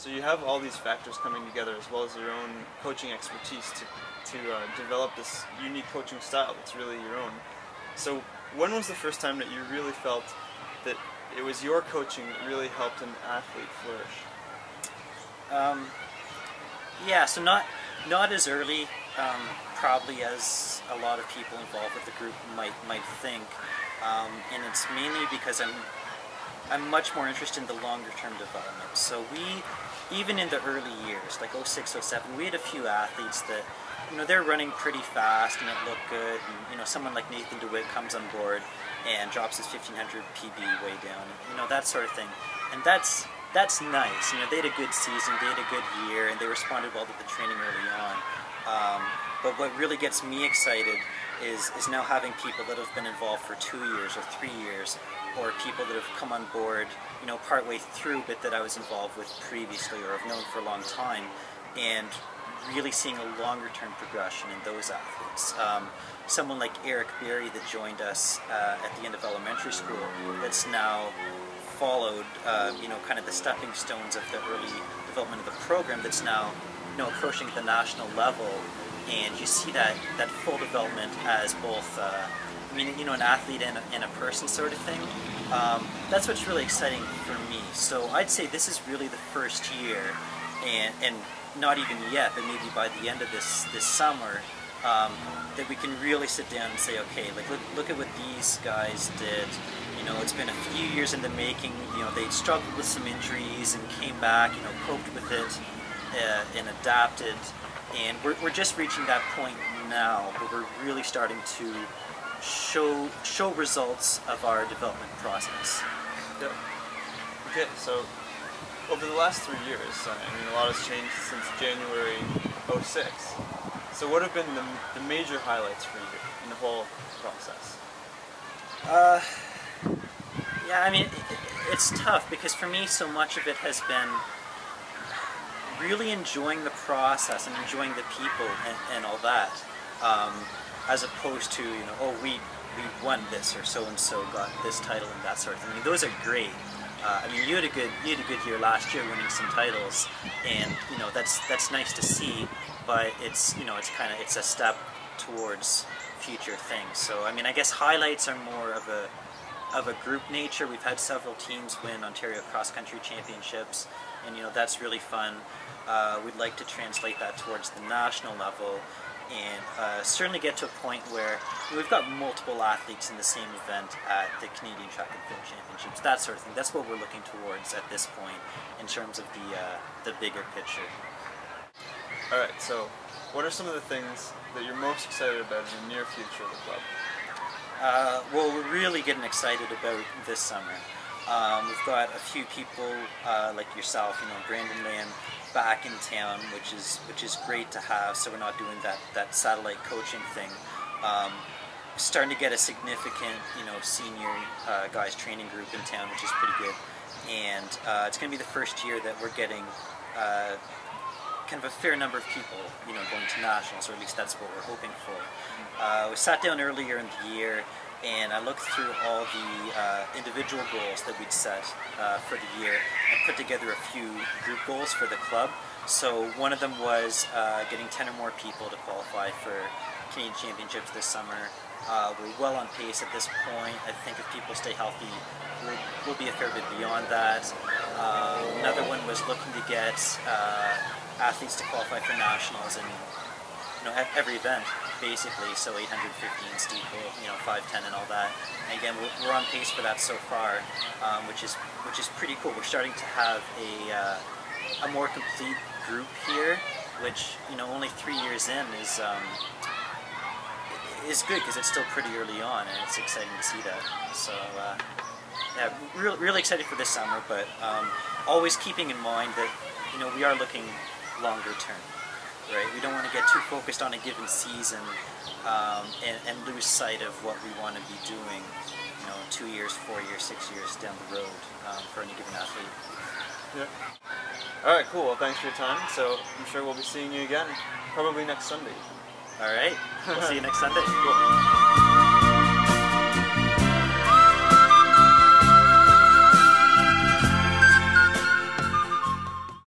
So you have all these factors coming together, as well as your own coaching expertise to develop this unique coaching style that's really your own. So when was the first time that you really felt that it was your coaching that really helped an athlete flourish? Yeah, so not as early, probably as a lot of people involved with the group might think, and it's mainly because I'm much more interested in the longer term development. So even in the early years, like 06, 07, we had a few athletes that, they're running pretty fast and it looked good, and someone like Nathan DeWitt comes on board and drops his 1500 PB way down, that sort of thing, and that's nice. They had a good season, they had a good year, and they responded well to the training early on. But what really gets me excited is now having people that have been involved for 2 years or 3 years, or people that have come on board, partway through, but that I was involved with previously or have known for a long time, and really seeing a longer-term progression in those athletes. Someone like Eric Berry that joined us at the end of elementary school, that's now followed, kind of the stepping stones of the early development of the program, that's now, approaching the national level, and you see that full development as both, an athlete and a person sort of thing. That's what's really exciting for me. So I'd say this is really the first year, and not even yet, but maybe by the end of this summer, that we can really sit down and say, okay, like look at what these guys did. It's been a few years in the making. They struggled with some injuries and came back, coped with it and adapted. And we're just reaching that point now where we're really starting to show results of our development process. Yeah. Okay, so over the last 3 years, a lot has changed since January 06. So what have been the major highlights for you in the whole process? Yeah, it's tough because for me so much of it has been really enjoying the process and enjoying the people and all that, as opposed to, we won this, or so-and-so got this title and that sort of thing. Those are great. You had a good year last year, winning some titles, and that's nice to see. But it's it's a step towards future things. So I guess highlights are more of a group nature. We've had several teams win Ontario Cross Country Championships, and that's really fun. We'd like to translate that towards the national level, and certainly get to a point where we've got multiple athletes in the same event at the Canadian Track and Field Championships, that sort of thing. That's what we're looking towards at this point in terms of the bigger picture. Alright, so what are some of the things that you're most excited about in the near future of the club? Well, we're really getting excited about this summer. We've got a few people like yourself, Brandon Lamb, back in town, which is great to have. So we're not doing that satellite coaching thing. Starting to get a significant, senior guys training group in town, which is pretty good. And it's going to be the first year that we're getting kind of a fair number of people, going to nationals, or at least that's what we're hoping for. We sat down earlier in the year, and I looked through all the individual goals that we'd set for the year, and put together a few group goals for the club. So one of them was getting 10 or more people to qualify for Canadian Championships this summer. We're well on pace at this point. I think if people stay healthy, we'll be a fair bit beyond that. Another one was looking to get athletes to qualify for nationals in at every event, basically. So 815 steeple, 510 and all that. And again, we're on pace for that so far, which is pretty cool. We're starting to have a more complete group here, which only 3 years in is good because it's still pretty early on, and it's exciting to see that. So yeah, really excited for this summer, but always keeping in mind that we are looking longer term, right? We don't want to get too focused on a given season and lose sight of what we want to be doing, 2 years, 4 years, 6 years down the road for any given athlete. Yeah. All right, cool. Well, thanks for your time. So I'm sure we'll be seeing you again, probably next Sunday. All right. We'll see you next Sunday. Cool.